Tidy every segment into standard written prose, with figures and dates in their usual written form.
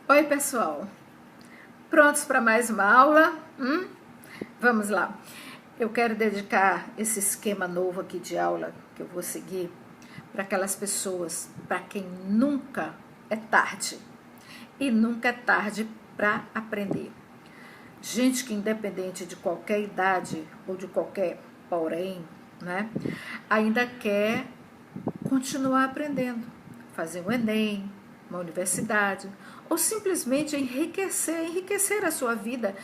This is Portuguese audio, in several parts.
Oi, pessoal. Prontos para mais uma aula? Vamos lá. Eu quero dedicar esse esquema novo aqui de aula que eu vou seguir para aquelas pessoas para quem nunca é tarde. E nunca é tarde para aprender. Gente que, independente de qualquer idade ou de qualquer porém, né, ainda quer continuar aprendendo, fazer um Enem, uma universidade, ou simplesmente enriquecer a sua vida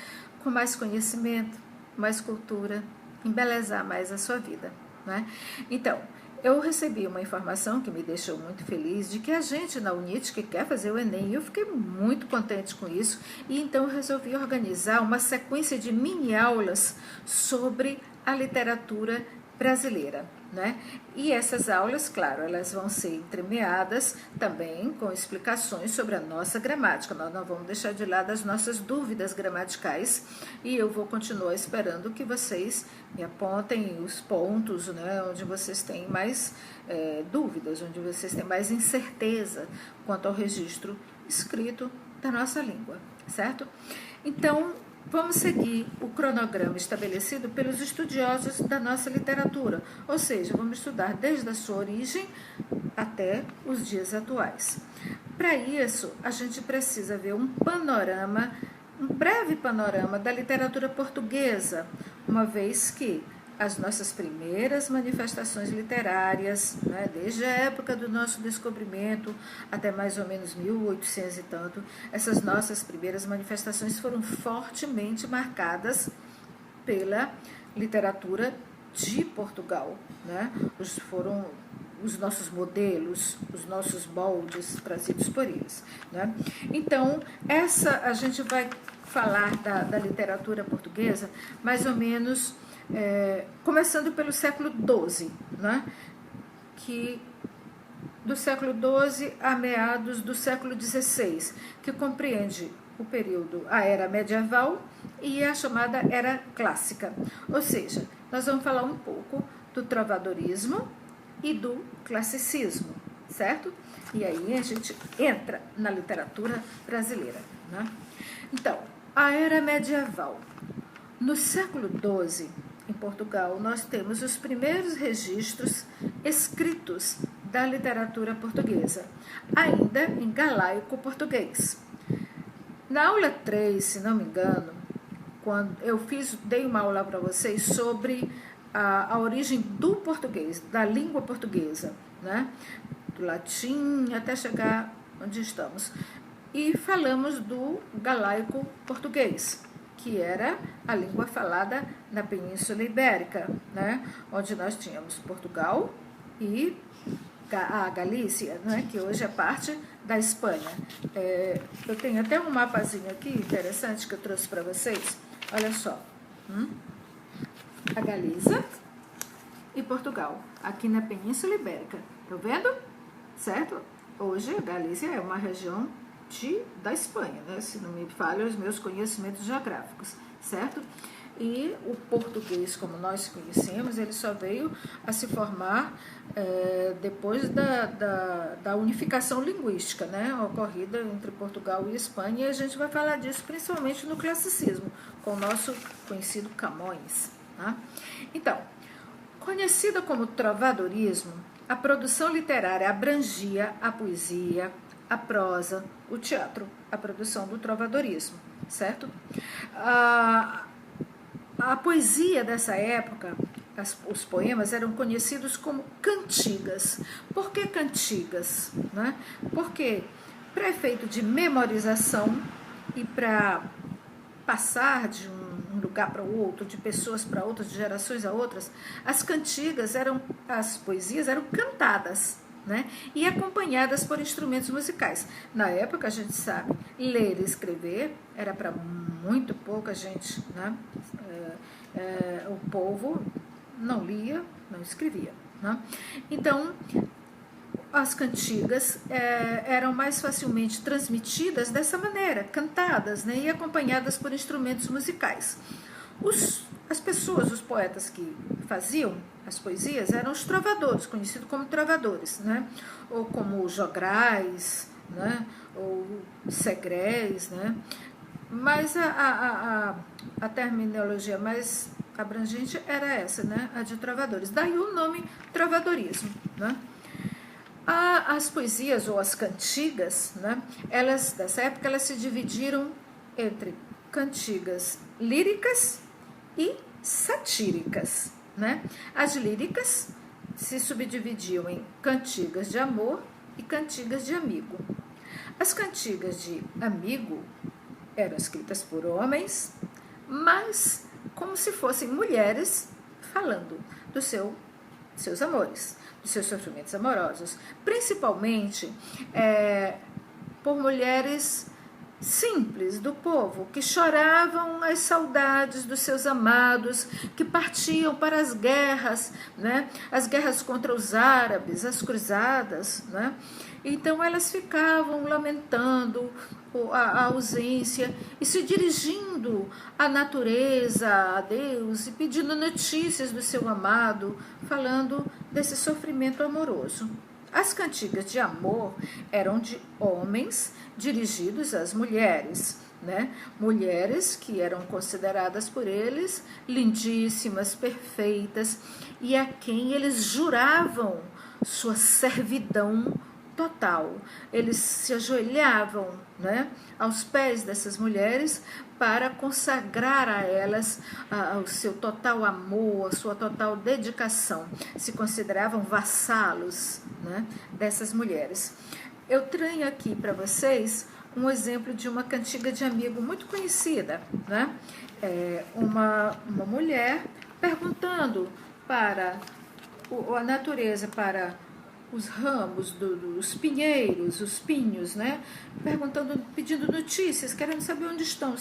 com mais conhecimento, mais cultura, embelezar mais a sua vida, né? Então, eu recebi uma informação que me deixou muito feliz de que a gente na UNIT que quer fazer o Enem, e eu fiquei muito contente com isso, e então eu resolvi organizar uma sequência de mini aulas sobre a literatura brasileira, né? E essas aulas, claro, elas vão ser entremeadas também com explicações sobre a nossa gramática. Nós não vamos deixar de lado as nossas dúvidas gramaticais e eu vou continuar esperando que vocês me apontem os pontos, né, onde vocês têm mais dúvidas, onde vocês têm mais incerteza quanto ao registro escrito da nossa língua, certo? Então, vamos seguir o cronograma estabelecido pelos estudiosos da nossa literatura, ou seja, vamos estudar desde a sua origem até os dias atuais. Para isso, a gente precisa ver um panorama, um breve panorama da literatura portuguesa, uma vez que as nossas primeiras manifestações literárias, né, desde a época do nosso descobrimento até mais ou menos 1800 e tanto, essas nossas primeiras manifestações foram fortemente marcadas pela literatura de Portugal, né? Foram os nossos modelos, os nossos moldes trazidos por eles, né? Então, a gente vai falar da literatura portuguesa mais ou menos começando pelo século XII, né? Que do século XII a meados do século XVI, que compreende o período, a era medieval e a chamada era clássica. Ou seja, nós vamos falar um pouco do trovadorismo e do classicismo, certo? E aí a gente entra na literatura brasileira, né? Então, a era medieval. No século XII, em Portugal, nós temos os primeiros registros escritos da literatura portuguesa, ainda em galaico português. Na aula 3, se não me engano, quando eu dei uma aula para vocês sobre a origem do português, da língua portuguesa, né? Do latim até chegar onde estamos. E falamos do galaico português, que era a língua falada na Península Ibérica, né? Onde nós tínhamos Portugal e a Galícia, né? Que hoje é parte da Espanha. Eu tenho até um mapazinho aqui interessante que eu trouxe para vocês. Olha só. A Galícia e Portugal, aqui na Península Ibérica. Estão vendo? Certo? Hoje a Galícia é uma região da Espanha, né? Se não me falham os meus conhecimentos geográficos, certo? E o português, como nós conhecemos, ele só veio a se formar depois da unificação linguística, né? Ocorrida entre Portugal e Espanha, e a gente vai falar disso principalmente no classicismo, com o nosso conhecido Camões, tá? Então, conhecida como trovadorismo, a produção literária abrangia a poesia, a prosa, o teatro, a produção do trovadorismo, certo? A poesia dessa época, os poemas eram conhecidos como cantigas. Por que cantigas? Né? Porque, para efeito de memorização e para passar de um lugar para o outro, de pessoas para outras, de gerações a outras, as poesias eram cantadas, né? E acompanhadas por instrumentos musicais. Na época, a gente sabe, ler e escrever era para muito pouca gente, né? O povo não lia, não escrevia, né? Então, as cantigas eram mais facilmente transmitidas dessa maneira, cantadas, né? E acompanhadas por instrumentos musicais. As pessoas, os poetas que faziam as poesias eram os trovadores, conhecidos como trovadores, né? Ou como Jograis, né? Ou segrés, né? Mas a terminologia mais abrangente era essa, né? A de trovadores. Daí o nome trovadorismo, né? As poesias ou as cantigas, né? Elas, dessa época, elas se dividiram entre cantigas líricas e satíricas, né? As líricas se subdividiam em cantigas de amor e cantigas de amigo. As cantigas de amigo eram escritas por homens, mas como se fossem mulheres falando dos seus amores, dos seus sofrimentos amorosos, principalmente por mulheres simples do povo, que choravam as saudades dos seus amados, que partiam para as guerras, né? As guerras contra os árabes, as cruzadas, né? Então elas ficavam lamentando a ausência e se dirigindo à natureza, a Deus, e pedindo notícias do seu amado, falando desse sofrimento amoroso. As cantigas de amor eram de homens dirigidos às mulheres, né? Mulheres que eram consideradas por eles lindíssimas, perfeitas, e a quem eles juravam sua servidão total. Eles se ajoelhavam, né, aos pés dessas mulheres para consagrar a elas o seu total amor, a sua total dedicação. Se consideravam vassalos, né, dessas mulheres. Eu trago aqui para vocês um exemplo de uma cantiga de amigo muito conhecida, né? Uma mulher perguntando para a natureza, para os ramos dos pinheiros, os pinhos, né? Pedindo notícias, querendo saber onde estão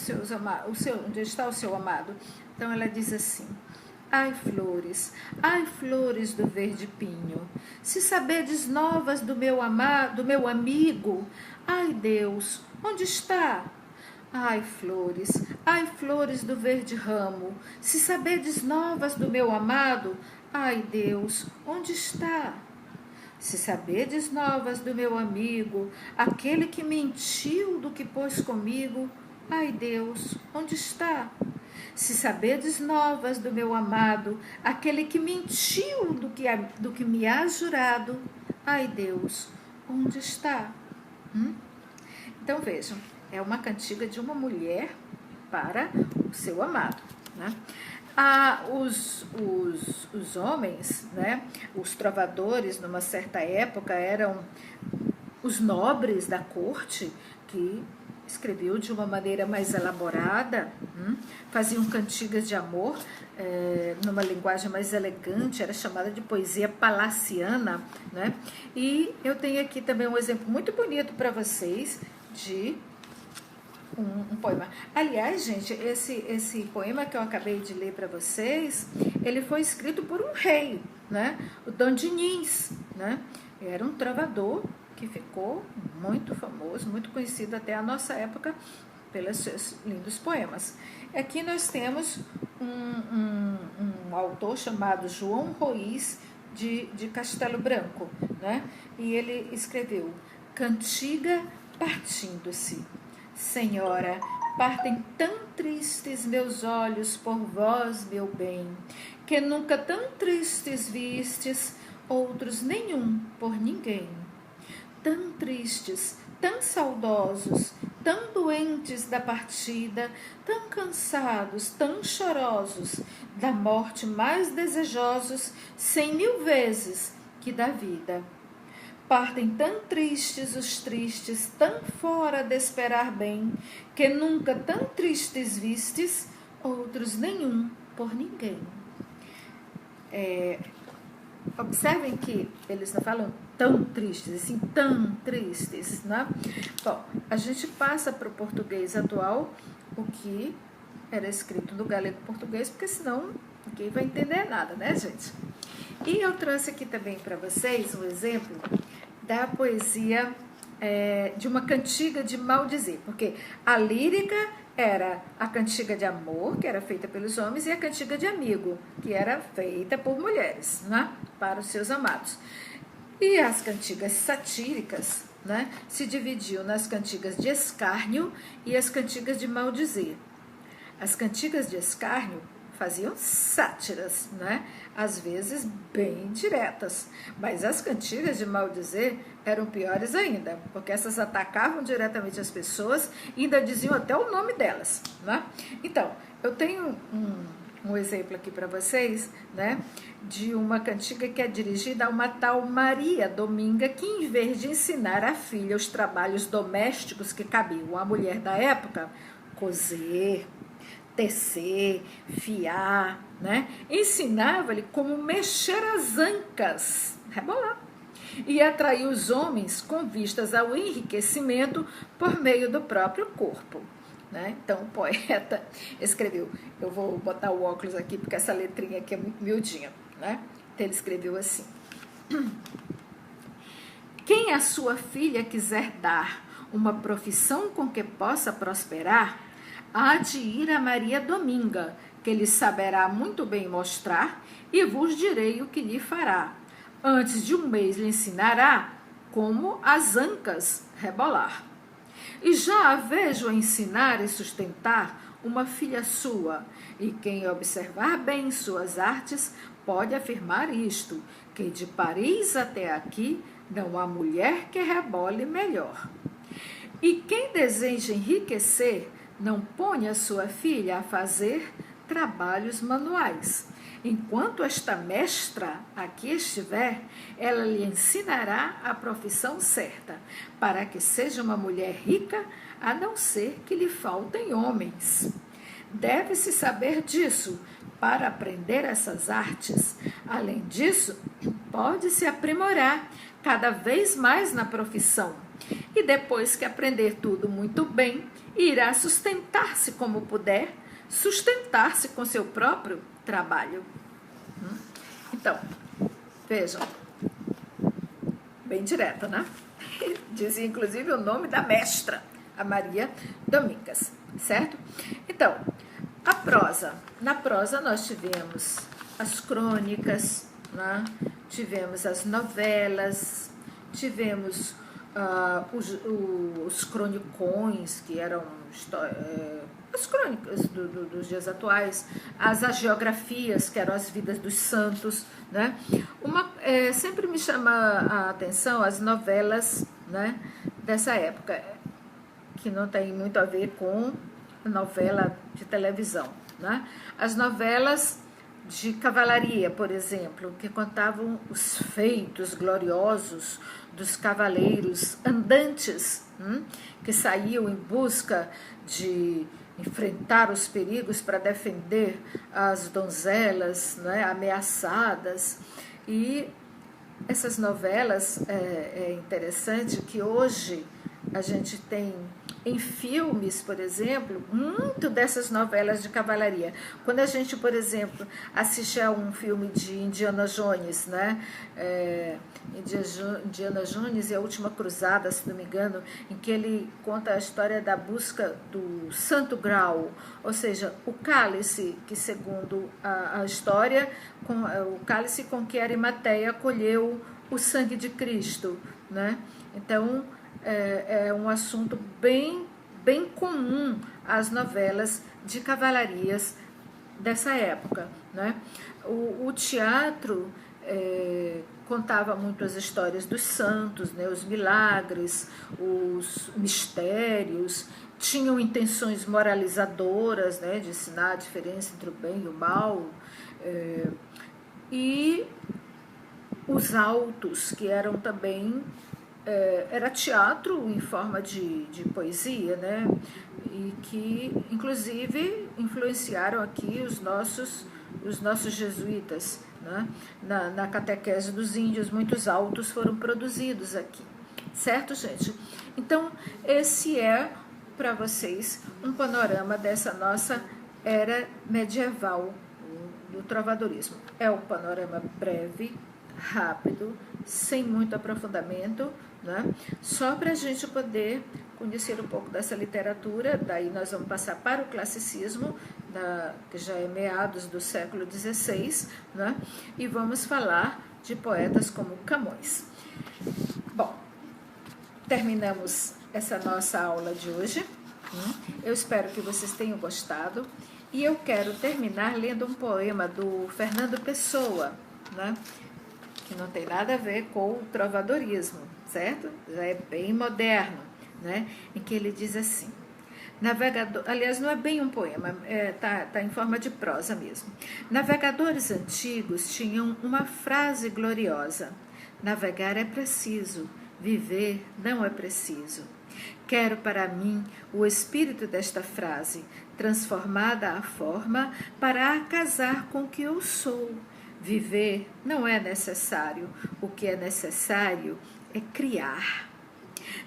onde está o seu amado. Então ela diz assim: ai flores do verde pinho, se sabedes novas do meu amigo, ai Deus, onde está? Ai flores do verde ramo, se sabedes novas do meu amado, ai Deus, onde está? Se sabedes novas do meu amigo, aquele que mentiu do que pôs comigo, ai Deus, onde está? Se sabedes novas do meu amado, aquele que mentiu do que me há jurado, ai Deus, onde está? Então vejam, é uma cantiga de uma mulher para o seu amado, né? Os homens, né, os trovadores, numa certa época, eram os nobres da corte, que escreviam de uma maneira mais elaborada, faziam cantigas de amor, numa linguagem mais elegante, era chamada de poesia palaciana, né? E eu tenho aqui também um exemplo muito bonito para vocês de um poema. Aliás, gente, esse poema que eu acabei de ler para vocês, ele foi escrito por um rei, né? O Dom Diniz, né? Era um trovador que ficou muito famoso, muito conhecido até a nossa época pelos seus lindos poemas. Aqui nós temos um autor chamado João Roís de Castelo Branco, né? E ele escreveu: Cantiga partindo-se. Senhora, partem tão tristes meus olhos por vós, meu bem, que nunca tão tristes vistes, outros nenhum por ninguém. Tão tristes, tão saudosos, tão doentes da partida, tão cansados, tão chorosos, da morte mais desejosos 100.000 vezes que da vida. Partem tão tristes os tristes, tão fora de esperar bem, que nunca tão tristes vistes, outros nenhum por ninguém. Observem que eles não falam tão tristes, assim, tão tristes, né? Bom, a gente passa para o português atual o que era escrito no galego-português, porque senão ninguém vai entender nada, né, gente? E eu trouxe aqui também para vocês um exemplo da poesia de uma cantiga de maldizer, porque a lírica era a cantiga de amor, que era feita pelos homens, e a cantiga de amigo, que era feita por mulheres, né, para os seus amados. E as cantigas satíricas né, se dividiu nas cantigas de escárnio e as cantigas de maldizer. As cantigas de escárnio faziam sátiras, né, às vezes bem diretas, mas as cantigas de maldizer eram piores ainda, porque essas atacavam diretamente as pessoas e ainda diziam até o nome delas, né? Então, eu tenho um exemplo aqui para vocês, né, de uma cantiga que é dirigida a uma tal Maria Dominga, que em vez de ensinar a filha os trabalhos domésticos que cabiam à mulher da época, cozer, tecer, fiar, né, ensinava-lhe como mexer as ancas, rebolar, e atrair os homens com vistas ao enriquecimento por meio do próprio corpo. Né? Então o poeta escreveu, eu vou botar o óculos aqui porque essa letrinha aqui é muito miudinha, né? Então ele escreveu assim: quem a sua filha quiser dar uma profissão com que possa prosperar, há de ir a Maria Dominga, que lhe saberá muito bem mostrar, e vos direi o que lhe fará. Antes de um mês lhe ensinará como as ancas rebolar. E já a vejo ensinar e sustentar uma filha sua, e quem observar bem suas artes pode afirmar isto, que de Paris até aqui não há mulher que rebole melhor. E quem deseja enriquecer, não ponha sua filha a fazer trabalhos manuais. Enquanto esta mestra aqui estiver, ela lhe ensinará a profissão certa, para que seja uma mulher rica, a não ser que lhe faltem homens. Deve-se saber disso para aprender essas artes. Além disso, pode-se aprimorar cada vez mais na profissão. E depois que aprender tudo muito bem, irá sustentar-se como puder, sustentar-se com seu próprio trabalho. Então, vejam, bem direta, né? Dizia inclusive o nome da mestra, a Maria Domingas, certo? Então, a prosa. Na prosa nós tivemos as crônicas, né? Tivemos as novelas, tivemos os cronicões, que eram as crônicas dos dias atuais, as agiografias, que eram as vidas dos santos, né? Sempre me chama a atenção as novelas, né, dessa época, que não tem muito a ver com novela de televisão, né? As novelas de cavalaria, por exemplo, que contavam os feitos gloriosos dos cavaleiros andantes, que saíam em busca de enfrentar os perigos para defender as donzelas, né, ameaçadas. E essas novelas, é interessante que hoje a gente tem em filmes, por exemplo, muito dessas novelas de cavalaria. Quando a gente, por exemplo, assiste a um filme de Indiana Jones, né? Indiana Jones e a Última Cruzada, se não me engano, em que ele conta a história da busca do Santo Graal, ou seja, o cálice que, segundo a história, o cálice com que Arimateia colheu o sangue de Cristo, né? Então, é um assunto bem comum às novelas de cavalarias dessa época, né? O teatro contava muito as histórias dos santos, né? Os milagres, os mistérios, tinham intenções moralizadoras, né? De ensinar a diferença entre o bem e o mal, e os autos, que eram também era teatro em forma de poesia, né? E que, inclusive, influenciaram aqui os nossos jesuítas, né? Na catequese dos índios, muitos autos foram produzidos aqui, certo, gente? Então, esse é, para vocês, um panorama dessa nossa era medieval do trovadorismo. É um panorama breve, rápido, sem muito aprofundamento, né? Só para a gente poder conhecer um pouco dessa literatura. Daí nós vamos passar para o classicismo, que já é meados do século XVI, né? E vamos falar de poetas como Camões. Bom, terminamos essa nossa aula de hoje. Eu espero que vocês tenham gostado. E eu quero terminar lendo um poema do Fernando Pessoa, né? Que não tem nada a ver com o trovadorismo, certo? Já é bem moderno, né? Em que ele diz assim: navegador, aliás, não é bem um poema, tá em forma de prosa mesmo. Navegadores antigos tinham uma frase gloriosa: navegar é preciso, viver não é preciso. Quero para mim o espírito desta frase, transformada à forma para casar com o que eu sou. Viver não é necessário, o que é necessário é criar.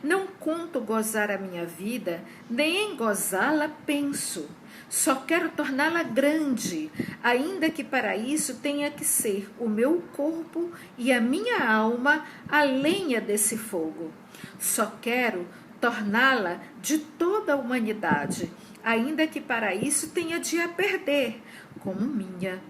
Não conto gozar a minha vida, nem em gozá-la penso. Só quero torná-la grande, ainda que para isso tenha que ser o meu corpo e a minha alma a lenha desse fogo. Só quero torná-la de toda a humanidade, ainda que para isso tenha de a perder, como minha.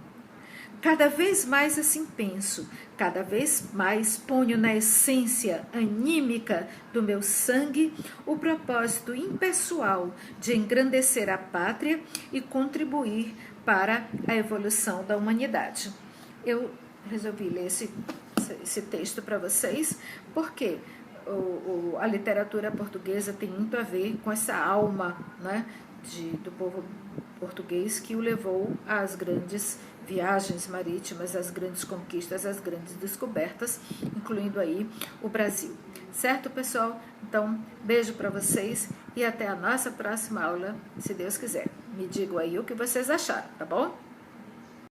Cada vez mais assim penso, cada vez mais ponho na essência anímica do meu sangue o propósito impessoal de engrandecer a pátria e contribuir para a evolução da humanidade. Eu resolvi ler esse texto para vocês, porque a literatura portuguesa tem muito a ver com essa alma, né, do povo português que o levou às grandes viagens marítimas, às grandes conquistas, às grandes descobertas, incluindo aí o Brasil. Certo, pessoal? Então, beijo para vocês e até a nossa próxima aula, se Deus quiser. Me digam aí o que vocês acharam, tá bom?